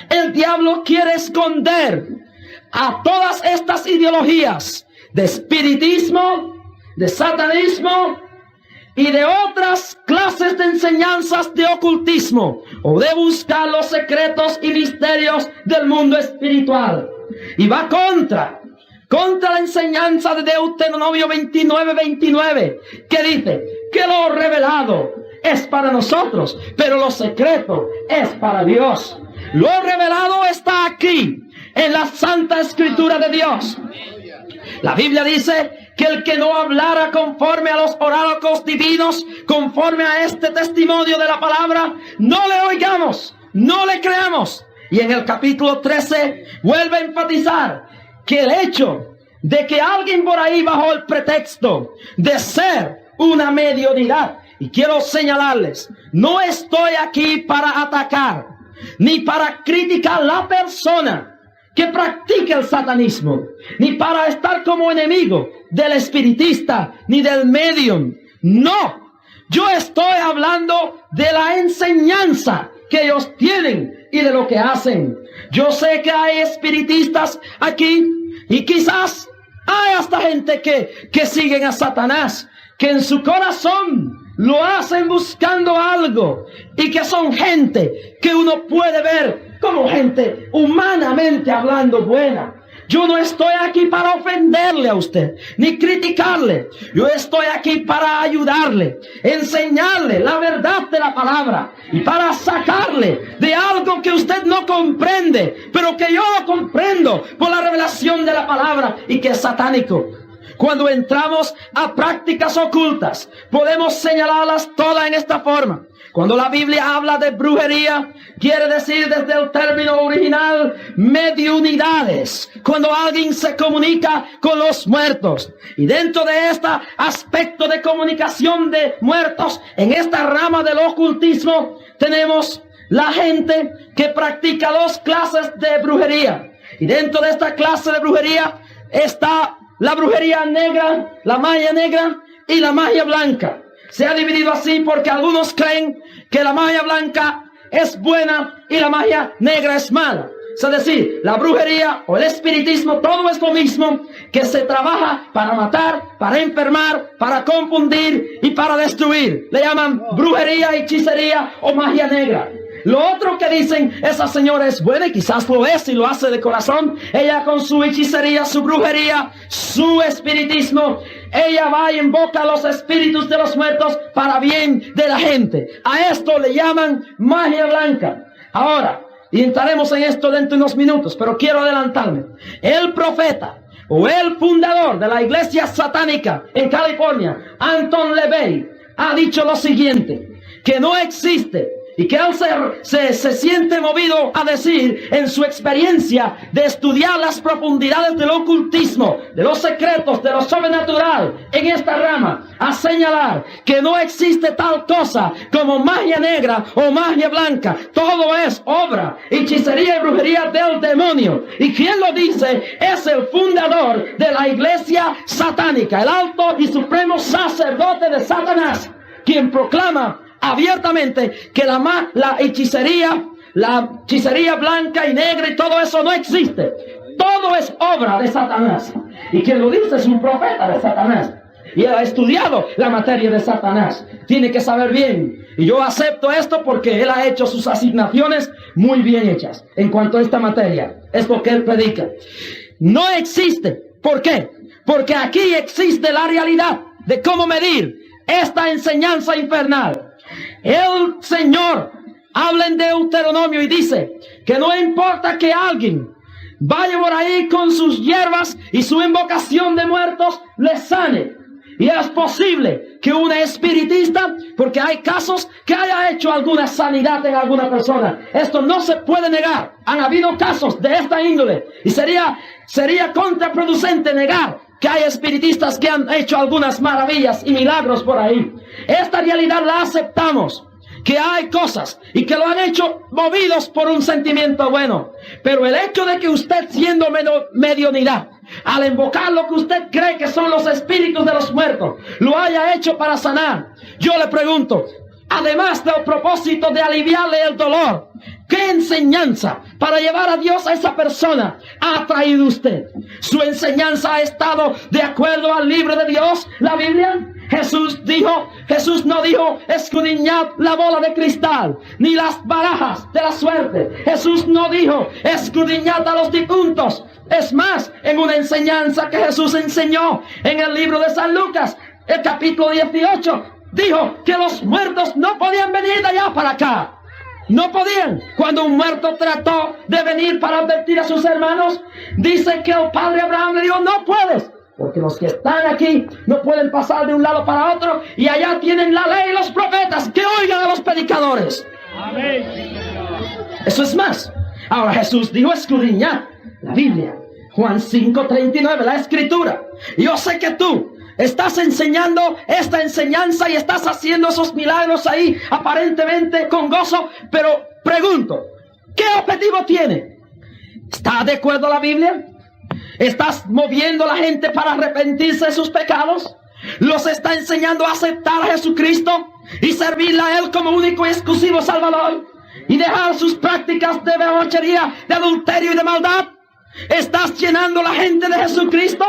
El diablo quiere esconder a todas estas ideologías de espiritismo, de satanismo y de otras clases de enseñanzas de ocultismo, o de buscar los secretos y misterios del mundo espiritual. Y va contra la enseñanza de Deuteronomio 29, que dice que lo revelado es para nosotros, pero lo secreto es para Dios. Lo revelado está aquí, en la Santa Escritura de Dios. La Biblia dice que el que no hablara conforme a los oraclos divinos, conforme a este testimonio de la palabra, no le oigamos, no le creamos. Y en el capítulo 13 vuelve a enfatizar que el hecho de que alguien por ahí bajo el pretexto de ser una mediunidad, y quiero señalarles, no estoy aquí para atacar ni para criticar la persona que practica el satanismo, ni para estar como enemigo del espiritista, ni del medium. No, yo estoy hablando de la enseñanza que ellos tienen y de lo que hacen. Yo sé que hay espiritistas aquí, y quizás hay hasta gente que siguen a Satanás, que en su corazón lo hacen buscando algo, y que son gente que uno puede ver como gente humanamente hablando buena. Yo no estoy aquí para ofenderle a usted, ni criticarle. Yo estoy aquí para ayudarle, enseñarle la verdad de la palabra, y para sacarle de algo que usted no comprende, pero que yo lo comprendo por la revelación de la palabra, y que es satánico. Cuando entramos a prácticas ocultas, podemos señalarlas todas en esta forma. Cuando la Biblia habla de brujería, quiere decir desde el término original mediunidades. Cuando alguien se comunica con los muertos. Y dentro de este aspecto de comunicación de muertos, en esta rama del ocultismo, tenemos la gente que practica dos clases de brujería. Y dentro de esta clase de brujería está la brujería negra, la magia negra y la magia blanca. Se ha dividido así porque algunos creen que la magia blanca es buena y la magia negra es mala. Es decir, la brujería o el espiritismo, todo es lo mismo, que se trabaja para matar, para enfermar, para confundir y para destruir. Le llaman brujería, hechicería o magia negra. Lo otro que dicen, esa señora es buena, y quizás lo es y lo hace de corazón. Ella con su hechicería, su brujería, su espiritismo, ella va y invoca a los espíritus de los muertos para bien de la gente. A esto le llaman magia blanca. Ahora, y entraremos en esto dentro de unos minutos, pero quiero adelantarme. El profeta o el fundador de la iglesia satánica en California, Anton LaVey, ha dicho lo siguiente, que no existe, y que él se siente movido a decir en su experiencia de estudiar las profundidades del ocultismo, de los secretos, de lo sobrenatural en esta rama, a señalar que no existe tal cosa como magia negra o magia blanca. Todo es obra, hechicería y brujería del demonio. Y quien lo dice es el fundador de la iglesia satánica, el alto y supremo sacerdote de Satanás, quien proclama abiertamente que la hechicería blanca y negra y todo eso no existe. Todo es obra de Satanás. Y quien lo dice es un profeta de Satanás. Y él ha estudiado la materia de Satanás. Tiene que saber bien. Y yo acepto esto porque él ha hecho sus asignaciones muy bien hechas en cuanto a esta materia. Es lo que él predica. No existe. ¿Por qué? Porque aquí existe la realidad de cómo medir esta enseñanza infernal. El Señor habla en Deuteronomio y dice que no importa que alguien vaya por ahí con sus hierbas y su invocación de muertos le sane. Y es posible que un espiritista, porque hay casos que haya hecho alguna sanidad en alguna persona. Esto no se puede negar. Han habido casos de esta índole. Y sería contraproducente negar que hay espiritistas que han hecho algunas maravillas y milagros por ahí. Esta realidad la aceptamos. Que hay cosas y que lo han hecho movidos por un sentimiento bueno. Pero el hecho de que usted, siendo mediunidad, al invocar lo que usted cree que son los espíritus de los muertos, lo haya hecho para sanar, yo le pregunto, además del propósito de aliviarle el dolor, ¿qué enseñanza para llevar a Dios a esa persona ha traído usted? ¿Su enseñanza ha estado de acuerdo al libro de Dios, la Biblia? Jesús no dijo, escudriñad la bola de cristal, ni las barajas de la suerte. Jesús no dijo, escudriñad a los difuntos. Es más, en una enseñanza que Jesús enseñó en el libro de San Lucas, el capítulo 18, dijo que los muertos no podían venir de allá para acá. No podían. Cuando un muerto trató de venir para advertir a sus hermanos, dice que el padre Abraham le dijo, no puedes. Porque los que están aquí no pueden pasar de un lado para otro, y allá tienen la ley y los profetas, que oigan a los predicadores. Amén. Eso es más. Ahora Jesús dijo, escudriñad la Biblia. Juan 5:39, la Escritura. Yo sé que tú estás enseñando esta enseñanza y estás haciendo esos milagros ahí aparentemente con gozo, pero pregunto, ¿qué objetivo tiene? ¿Está de acuerdo a la Biblia? ¿Estás moviendo a la gente para arrepentirse de sus pecados? ¿Los está enseñando a aceptar a Jesucristo y servirle a Él como único y exclusivo Salvador? ¿Y dejar sus prácticas de debauchería, de adulterio y de maldad? ¿Estás llenando a la gente de Jesucristo?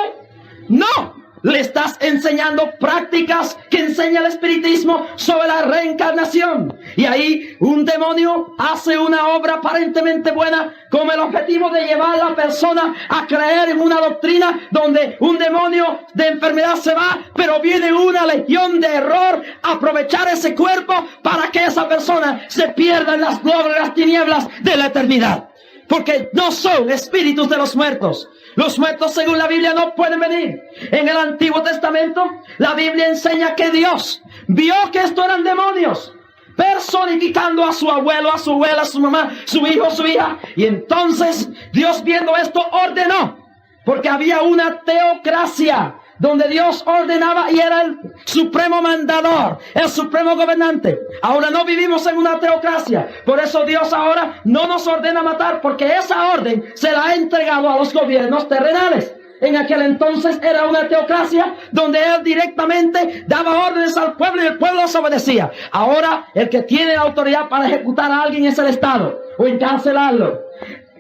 ¡No! Le estás enseñando prácticas que enseña el espiritismo sobre la reencarnación. Y ahí un demonio hace una obra aparentemente buena con el objetivo de llevar a la persona a creer en una doctrina donde un demonio de enfermedad se va, pero viene una legión de error a aprovechar ese cuerpo para que esa persona se pierda en las glorias, las tinieblas de la eternidad. Porque no son espíritus de los muertos. Los muertos, según la Biblia, no pueden venir. En el Antiguo Testamento, la Biblia enseña que Dios vio que estos eran demonios, personificando a su abuelo, a su abuela, a su mamá, su hijo, su hija. Y entonces, Dios, viendo esto, ordenó. Porque había una teocracia donde Dios ordenaba y era el supremo mandador, el supremo gobernante. Ahora no vivimos en una teocracia. Por eso Dios ahora no nos ordena matar, porque esa orden se la ha entregado a los gobiernos terrenales. En aquel entonces era una teocracia donde Él directamente daba órdenes al pueblo y el pueblo los obedecía. Ahora el que tiene la autoridad para ejecutar a alguien es el Estado o encarcelarlo.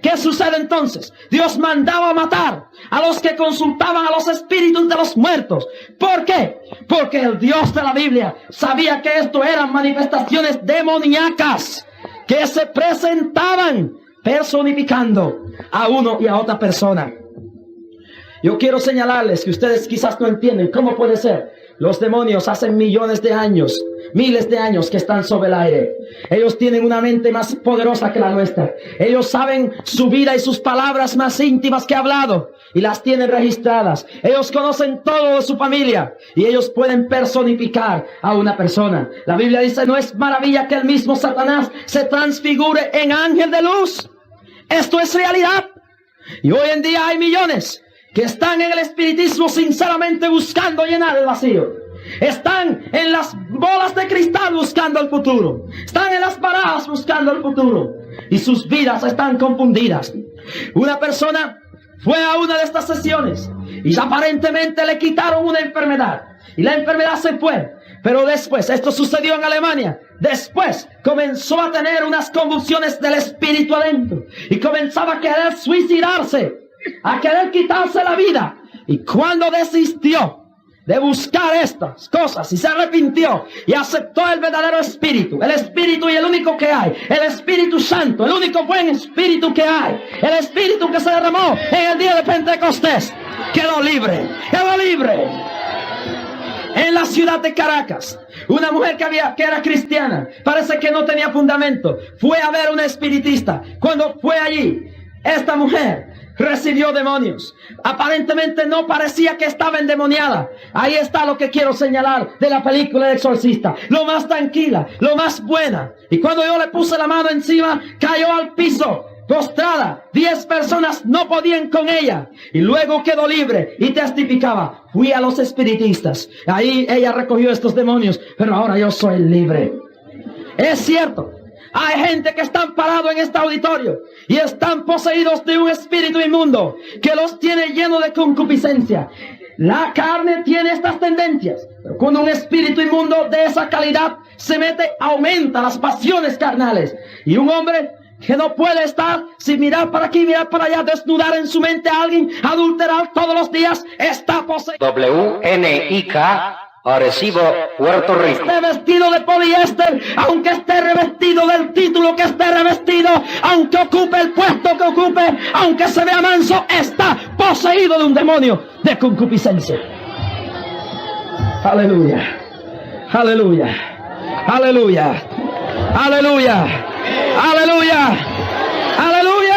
¿Qué sucede entonces? Dios mandaba matar a los que consultaban a los espíritus de los muertos. ¿Por qué? Porque el Dios de la Biblia sabía que esto eran manifestaciones demoníacas que se presentaban personificando a uno y a otra persona. Yo quiero señalarles que ustedes quizás no entienden cómo puede ser. Los demonios hacen millones de años, miles de años que están sobre el aire. Ellos tienen una mente más poderosa que la nuestra. Ellos saben su vida y sus palabras más íntimas que ha hablado y las tienen registradas. Ellos conocen todo de su familia y ellos pueden personificar a una persona. La Biblia dice, no es maravilla que el mismo Satanás se transfigure en ángel de luz. Esto es realidad. Y hoy en día hay millones que están en el espiritismo sinceramente buscando llenar el vacío. Están en las bolas de cristal buscando el futuro. Están en las barajas buscando el futuro. Y sus vidas están confundidas. Una persona fue a una de estas sesiones y aparentemente le quitaron una enfermedad. Y la enfermedad se fue. Pero después, esto sucedió en Alemania. Después comenzó a tener unas convulsiones del espíritu adentro. Y comenzaba a querer suicidarse, a querer quitarse la vida. Y cuando desistió de buscar estas cosas y se arrepintió y aceptó el verdadero espíritu, el espíritu y el único que hay, el Espíritu Santo, el único buen espíritu que hay, el espíritu que se derramó en el día de Pentecostés, quedó libre, quedó libre. En la ciudad de Caracas, una mujer que era cristiana, parece que no tenía fundamento, fue a ver a un espiritista. Cuando fue allí, esta mujer recibió demonios. Aparentemente no parecía que estaba endemoniada. Ahí está lo que quiero señalar de la película El Exorcista. Lo más tranquila, lo más buena. Y cuando yo le puse la mano encima, cayó al piso, postrada. 10 personas no podían con ella. Y luego quedó libre y testificaba. Fui a los espiritistas. Ahí ella recogió estos demonios. Pero ahora yo soy libre. Es cierto. Hay gente que están parados en este auditorio y están poseídos de un espíritu inmundo que los tiene llenos de concupiscencia. La carne tiene estas tendencias, pero cuando un espíritu inmundo de esa calidad se mete, aumenta las pasiones carnales. Y un hombre que no puede estar sin mirar para aquí, mirar para allá, desnudar en su mente a alguien, adulterar todos los días, está poseído. WNIK, Arecibo, Puerto Rico. Esté vestido de poliéster, aunque esté revestido del título que esté revestido, aunque ocupe el puesto que ocupe, aunque se vea manso, está poseído de un demonio de concupiscencia. Aleluya, aleluya, aleluya, aleluya, aleluya, aleluya.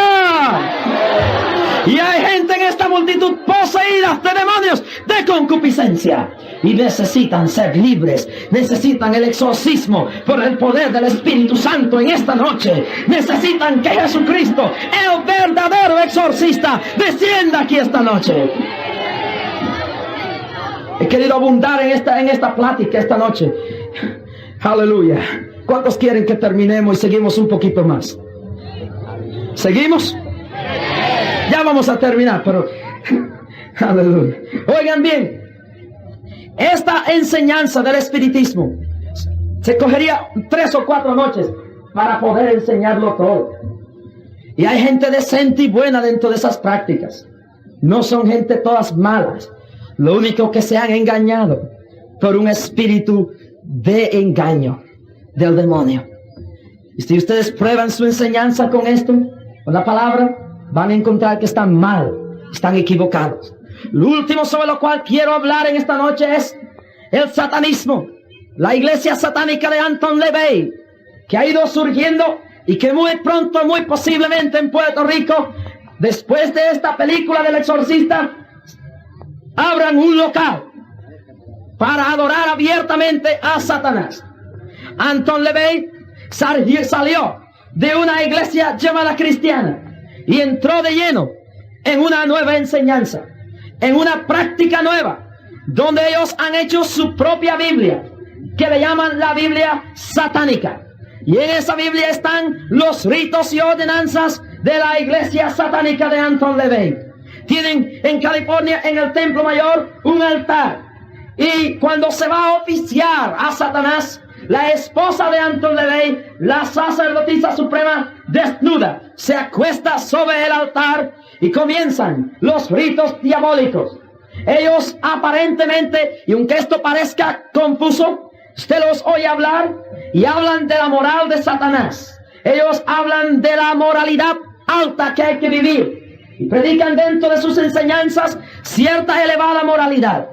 Y hay gente en esta multitud poseída de demonios de concupiscencia. Y necesitan ser libres. Necesitan el exorcismo por el poder del Espíritu Santo en esta noche. Necesitan que Jesucristo, el verdadero exorcista, descienda aquí esta noche. He querido abundar en esta plática esta noche. Aleluya. ¿Cuántos quieren que terminemos y seguimos un poquito más? ¿Seguimos? Ya vamos a terminar, pero aleluya. Oigan bien, esta enseñanza del espiritismo se cogería 3 o 4 noches para poder enseñarlo todo. Y hay gente decente y buena dentro de esas prácticas. No son gente todas malas. Lo único que se han engañado por un espíritu de engaño del demonio. Y si ustedes prueban su enseñanza con esto, con la palabra, van a encontrar que están mal, están equivocados. Lo último sobre lo cual quiero hablar en esta noche es el satanismo. La iglesia satánica de Anton LaVey, que ha ido surgiendo y que muy pronto, muy posiblemente en Puerto Rico, después de esta película del exorcista, abran un local para adorar abiertamente a Satanás. Anton LaVey salió de una iglesia llamada cristiana y entró de lleno en una nueva enseñanza, en una práctica nueva, donde ellos han hecho su propia Biblia, que le llaman la Biblia satánica. Y en esa Biblia están los ritos y ordenanzas de la iglesia satánica de Anton LaVey. Tienen en California, en el Templo Mayor, un altar. Y cuando se va a oficiar a Satanás, la esposa de Anton LaVey, la sacerdotisa suprema, desnuda, se acuesta sobre el altar y comienzan los ritos diabólicos. Ellos aparentemente, y aunque esto parezca confuso, usted los oye hablar y hablan de la moral de Satanás. Ellos hablan de la moralidad alta que hay que vivir y predican dentro de sus enseñanzas cierta elevada moralidad.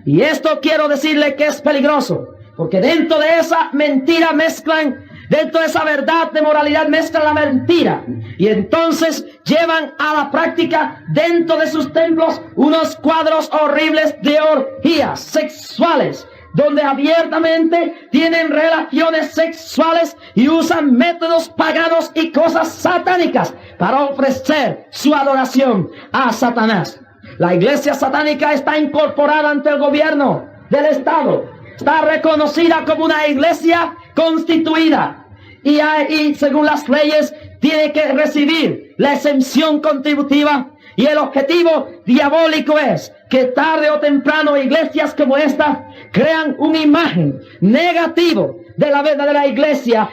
Y esto quiero decirle que es peligroso, porque dentro de esa mentira mezclan, dentro de esa verdad de moralidad mezclan la mentira. Y entonces llevan a la práctica dentro de sus templos unos cuadros horribles de orgías sexuales, donde abiertamente tienen relaciones sexuales y usan métodos paganos y cosas satánicas para ofrecer su adoración a Satanás. La iglesia satánica está incorporada ante el gobierno del Estado. Está reconocida como una iglesia constituida. Y según las leyes, tiene que recibir la exención contributiva. Y el objetivo diabólico es que tarde o temprano iglesias como esta crean una imagen negativa de la verdadera iglesia.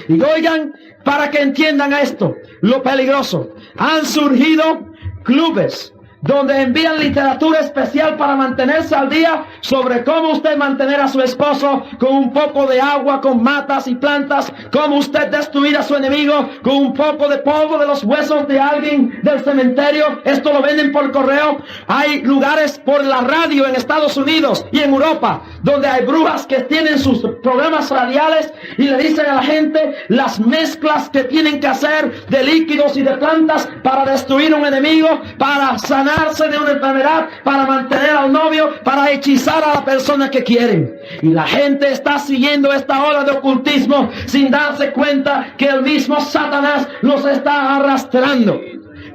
Y oigan, para que entiendan esto, lo peligroso. Han surgido clubes donde envían literatura especial para mantenerse al día sobre cómo usted mantener a su esposo con un poco de agua, con matas y plantas, cómo usted destruir a su enemigo con un poco de polvo de los huesos de alguien del cementerio. Esto lo venden por correo. Hay lugares por la radio en Estados Unidos y en Europa donde hay brujas que tienen sus programas radiales y le dicen a la gente las mezclas que tienen que hacer de líquidos y de plantas para destruir un enemigo, para sanarse de una enfermedad, para mantener al novio, para hechizar a la persona que quieren. Y la gente está siguiendo esta ola de ocultismo sin darse cuenta que el mismo Satanás los está arrastrando.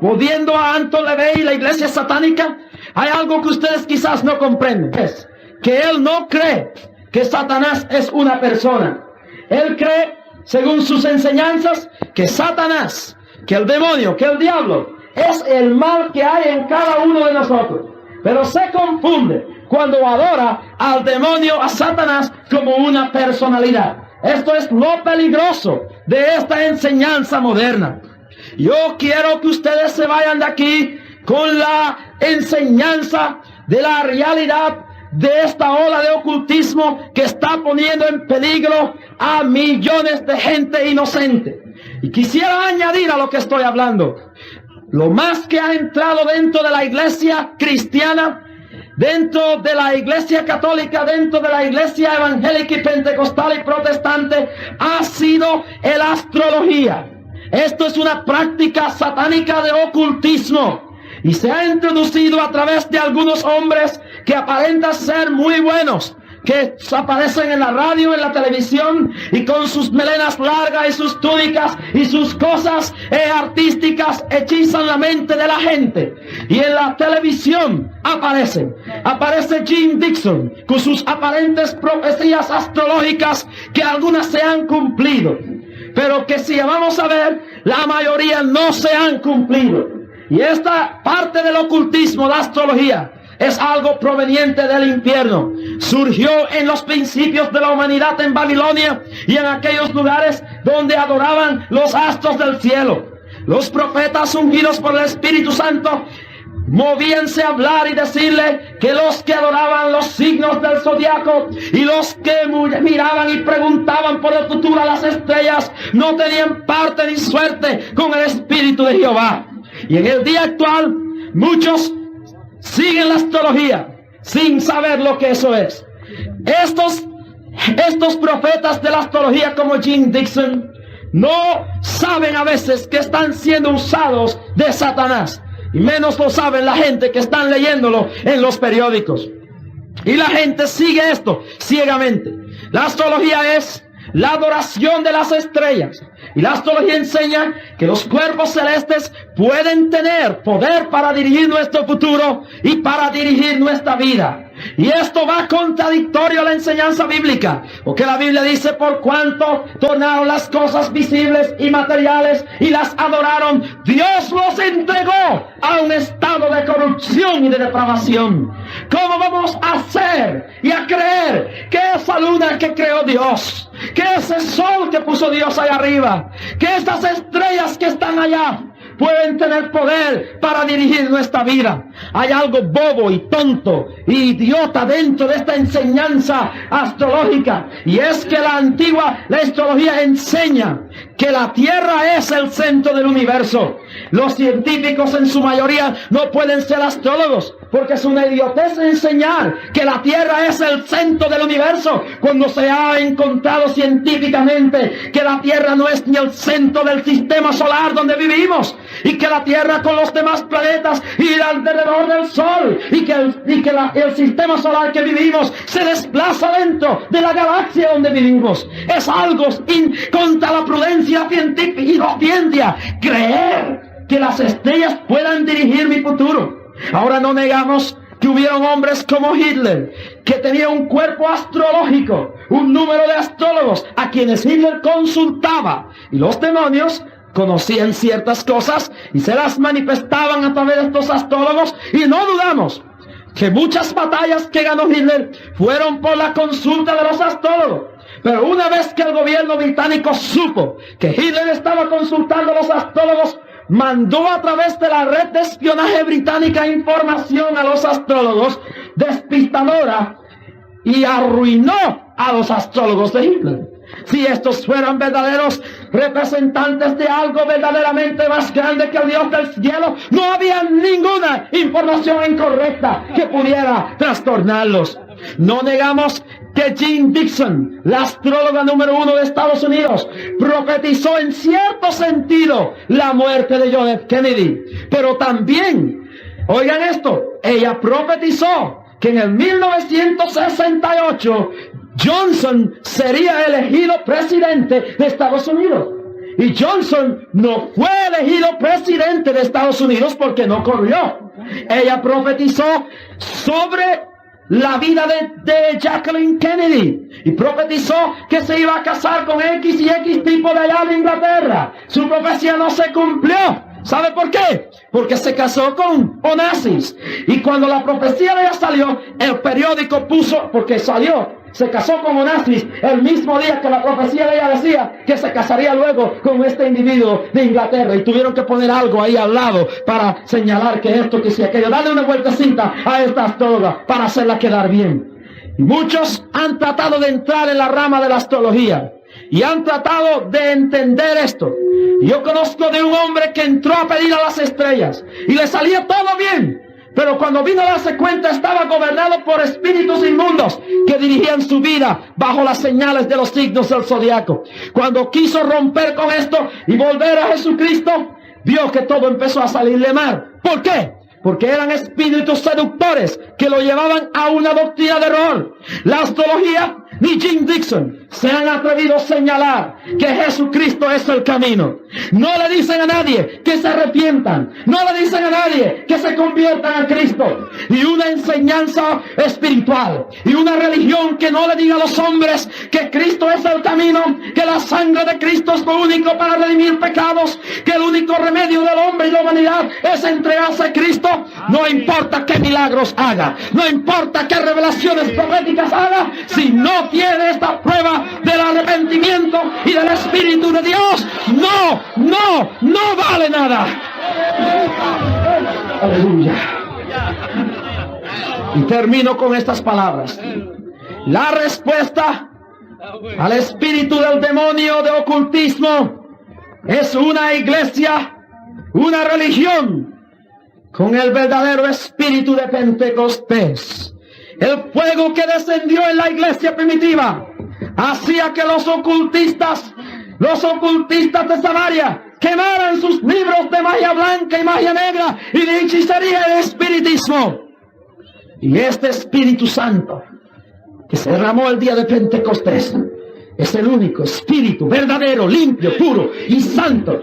Volviendo a Anton LaVey y la iglesia satánica, hay algo que ustedes quizás no comprenden. Es que él no cree que Satanás es una persona. Él cree, según sus enseñanzas, que Satanás, que el demonio, que el diablo es el mal que hay en cada uno de nosotros. Pero se confunde cuando adora al demonio, a Satanás, como una personalidad. Esto es lo peligroso de esta enseñanza moderna. Yo quiero que ustedes se vayan de aquí con la enseñanza de la realidad de esta ola de ocultismo que está poniendo en peligro a millones de gente inocente. Y quisiera añadir a lo que estoy hablando, lo más que ha entrado dentro de la iglesia cristiana, dentro de la iglesia católica, dentro de la iglesia evangélica y pentecostal y protestante, ha sido la astrología. Esto es una práctica satánica de ocultismo y se ha introducido a través de algunos hombres que aparentan ser muy buenos, que aparecen en la radio, en la televisión, y con sus melenas largas y sus túnicas y sus cosas artísticas hechizan la mente de la gente. Y en la televisión aparece Jim Dixon con sus aparentes profecías astrológicas, que algunas se han cumplido, pero que si vamos a ver, la mayoría no se han cumplido. Y esta parte del ocultismo, la astrología, es algo proveniente del infierno. Surgió en los principios de la humanidad en Babilonia y en aquellos lugares donde adoraban los astros del cielo. Los profetas ungidos por el Espíritu Santo movíanse a hablar y decirle que los que adoraban los signos del zodiaco y los que miraban y preguntaban por el futuro a las estrellas no tenían parte ni suerte con el Espíritu de Jehová. Y en el día actual muchos siguen la astrología sin saber lo que eso es. Estos profetas de la astrología como Jim Dixon no saben a veces que están siendo usados de Satanás, y menos lo saben la gente que están leyéndolo en los periódicos. Y la gente sigue esto ciegamente. La astrología es la adoración de las estrellas. Y la astrología enseña que los cuerpos celestes pueden tener poder para dirigir nuestro futuro y para dirigir nuestra vida. Y esto va contradictorio a la enseñanza bíblica, porque la Biblia dice: por cuanto tornaron las cosas visibles y materiales y las adoraron, Dios los entregó a un estado de corrupción y de depravación. ¿Cómo vamos a hacer y a creer que esa luna que creó Dios, que ese sol que puso Dios allá arriba, que estas estrellas que están allá pueden tener poder para dirigir nuestra vida? Hay algo bobo y tonto e idiota dentro de esta enseñanza astrológica, y es que la astrología enseña que la Tierra es el centro del universo. Los científicos en su mayoría no pueden ser astrólogos, porque es una idiotez enseñar que la Tierra es el centro del universo, cuando se ha encontrado científicamente que la Tierra no es ni el centro del sistema solar donde vivimos, y que la Tierra con los demás planetas gira alrededor del Sol, y que el sistema solar que vivimos se desplaza dentro de la galaxia donde vivimos. Es algo contra la prudencia científica y la ciencia creer que las estrellas puedan dirigir mi futuro. Ahora, no negamos que hubieron hombres como Hitler, que tenía un cuerpo astrológico, un número de astrólogos a quienes Hitler consultaba, y los demonios conocían ciertas cosas y se las manifestaban a través de estos astrólogos. Y no dudamos que muchas batallas que ganó Hitler fueron por la consulta de los astrólogos. Pero una vez que el gobierno británico supo que Hitler estaba consultando a los astrólogos mandó a través de la red de espionaje británica información a los astrólogos despistadora y arruinó a los astrólogos de Hitler. Si estos fueran verdaderos representantes de algo verdaderamente más grande que el Dios del cielo, no había ninguna información incorrecta que pudiera trastornarlos. No negamos que Jean Dixon, la astróloga número 1 de Estados Unidos, profetizó en cierto sentido la muerte de John F. Kennedy. Pero también, oigan esto, ella profetizó que en el 1968 Johnson sería elegido presidente de Estados Unidos. Y Johnson no fue elegido presidente de Estados Unidos porque no corrió. Ella profetizó sobre la vida de Jacqueline Kennedy y profetizó que se iba a casar con X y X tipo de allá de Inglaterra. Su profecía no se cumplió. ¿Sabe por qué? Porque se casó con Onassis. Y cuando la profecía de ella salió, el periódico puso, porque salió, se casó con Onassis el mismo día que la profecía de ella decía que se casaría luego con este individuo de Inglaterra. Y tuvieron que poner algo ahí al lado para señalar que esto, que si aquello. Darle una vueltecita a esta astróloga para hacerla quedar bien. Y muchos han tratado de entrar en la rama de la astrología y han tratado de entender esto. Yo conozco de un hombre que entró a pedir a las estrellas y le salía todo bien, pero cuando vino a darse cuenta estaba gobernado por espíritus inmundos que dirigían su vida bajo las señales de los signos del zodiaco. Cuando quiso romper con esto y volver a Jesucristo, vio que todo empezó a salirle mal. ¿Por qué? Porque eran espíritus seductores que lo llevaban a una doctrina de error. La astrología ni Jim Dixon se han atrevido a señalar que Jesucristo es el camino. No le dicen a nadie que se arrepientan. No le dicen a nadie que se conviertan a Cristo. Y una enseñanza espiritual y una religión que no le diga a los hombres que Cristo es el camino, que la sangre de Cristo es lo único para redimir pecados, que el único remedio del hombre y la humanidad es entregarse a Cristo. No importa qué milagros haga, no importa qué revelaciones proféticas haga, si no tiene esta prueba del arrepentimiento y del Espíritu de Dios, no vale nada. Aleluya. Y termino con estas palabras. La respuesta al espíritu del demonio de ocultismo es una iglesia, una religión con el verdadero espíritu de Pentecostés. El fuego que descendió en la iglesia primitiva hacía que los ocultistas de Samaria quemaran sus libros de magia blanca y magia negra y de hechicería y de espiritismo. Y este Espíritu Santo que se derramó el día de Pentecostés es el único espíritu verdadero, limpio, puro y santo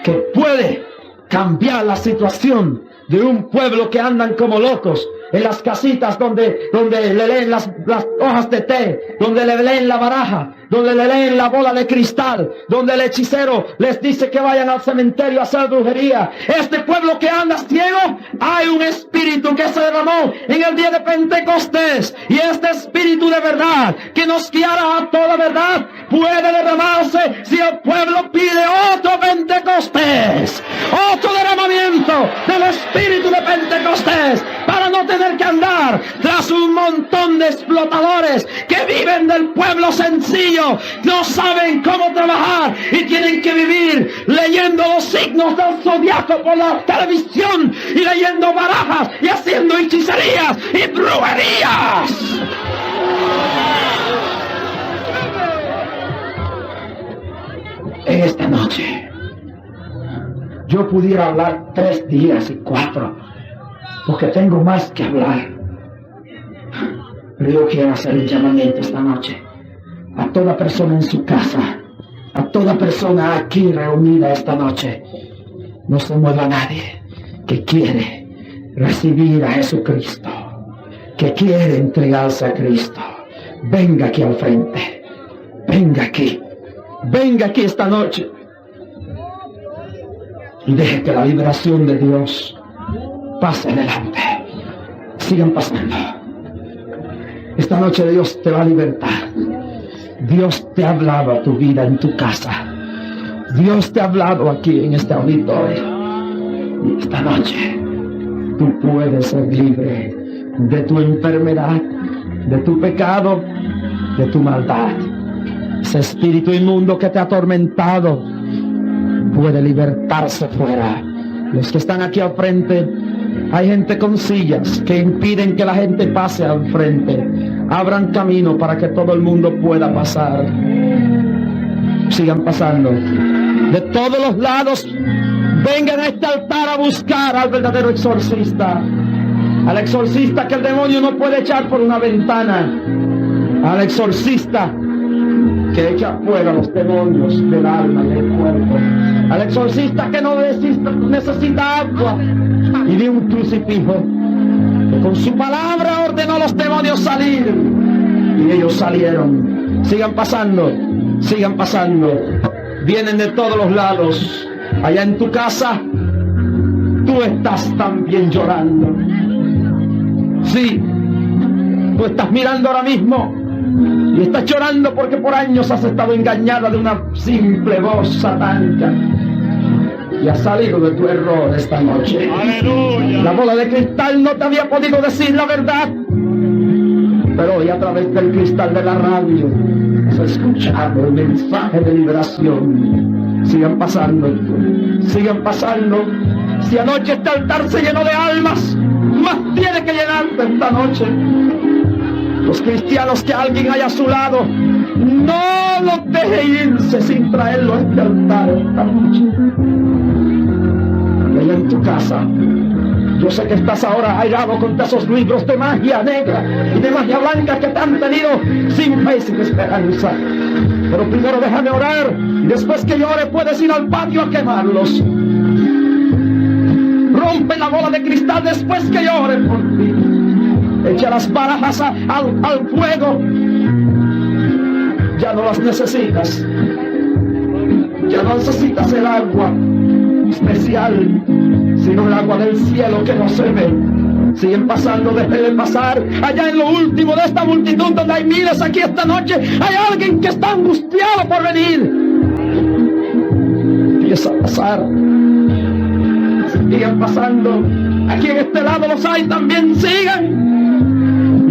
que puede cambiar la situación de un pueblo que andan como locos en las casitas donde le leen las hojas de té, donde le leen la baraja, donde le leen la bola de cristal, donde el hechicero les dice que vayan al cementerio a hacer brujería. Este pueblo que anda ciego, hay un espíritu que se derramó en el día de Pentecostés, y este espíritu de verdad que nos guiará a toda verdad puede derramarse si el pueblo pide otro Pentecostés, otro derramamiento del espíritu de Pentecostés, para no tener que andar tras un montón de explotadores que viven del pueblo sencillo, no saben cómo trabajar y tienen que vivir leyendo los signos del zodiaco por la televisión y leyendo barajas y haciendo hechicerías y brujerías. En esta noche yo pudiera hablar 3 días y 4, porque tengo más que hablar. Pero yo quiero hacer el llamamiento esta noche a toda persona en su casa, a toda persona aquí reunida esta noche. No se mueva nadie que quiere recibir a Jesucristo, que quiere entregarse a Cristo. Venga aquí al frente, venga aquí esta noche y deje que la liberación de Dios pase adelante. Sigan pasando. Esta noche Dios te va a libertar. Dios te ha hablado a tu vida en tu casa. Dios te ha hablado aquí en este auditorio. Esta noche tú puedes ser libre de tu enfermedad, de tu pecado, de tu maldad. Ese espíritu inmundo que te ha atormentado puede libertarse fuera. Los que están aquí al frente, hay gente con sillas que impiden que la gente pase al frente. Abran camino para que todo el mundo pueda pasar. Sigan pasando. De todos los lados, vengan a este altar a buscar al verdadero exorcista. Al exorcista que el demonio no puede echar por una ventana. Al exorcista que echa fuera los demonios del alma y del cuerpo. Al exorcista que no necesita agua y de un crucifijo, que con su palabra ordenó a los demonios salir y ellos salieron. Sigan pasando, sigan pasando. Vienen de todos los lados. Allá en tu casa tú estás también llorando. Sí, tú estás mirando ahora mismo y estás llorando porque por años has estado engañada de una simple voz satánica y has salido de tu error esta noche. ¡Aleluya! La bola de cristal no te había podido decir la verdad, pero hoy a través del cristal de la radio has escuchado el mensaje de liberación. Sigan pasando, sigan pasando. Si anoche este altar se llenó de almas, más tiene que llenarte esta noche. Los cristianos que alguien haya a su lado, no los deje irse sin traerlo a este altar esta noche. Allá en tu casa, yo sé que estás ahora airado contra esos libros de magia negra y de magia blanca que te han tenido sin fe y sin esperanza. Pero primero déjame orar, y después que yo ore puedes ir al patio a quemarlos. Rompe la bola de cristal después que yo ore por ti. Echa las barajas al fuego. Ya no las necesitas. Ya no necesitas el agua especial, sino el agua del cielo que no se ve. Siguen pasando, déjenle pasar. Allá en lo último de esta multitud donde hay miles aquí esta noche, hay alguien que está angustiado por venir. Empieza a pasar. Sigan pasando. Aquí en este lado los hay también. Sigan.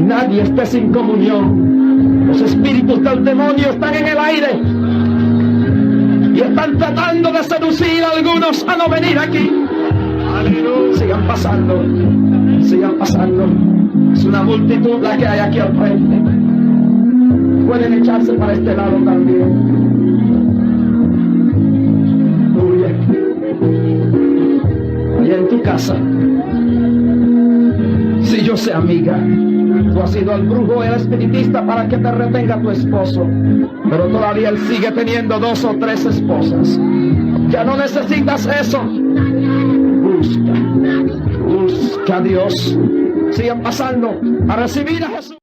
Nadie esté sin comunión. Los espíritus del demonio están en el aire y están tratando de seducir a algunos a no venir aquí. ¡Aleluya! Sigan pasando, sigan pasando. Es una multitud la que hay aquí al frente. Pueden echarse para este lado también. Huye. Allá en tu casa, si yo sé amiga, tú has ido al brujo y al espiritista para que te retenga tu esposo, pero todavía él sigue teniendo 2 o 3 esposas. Ya no necesitas eso. Busca a Dios. Sigan pasando a recibir a Jesús.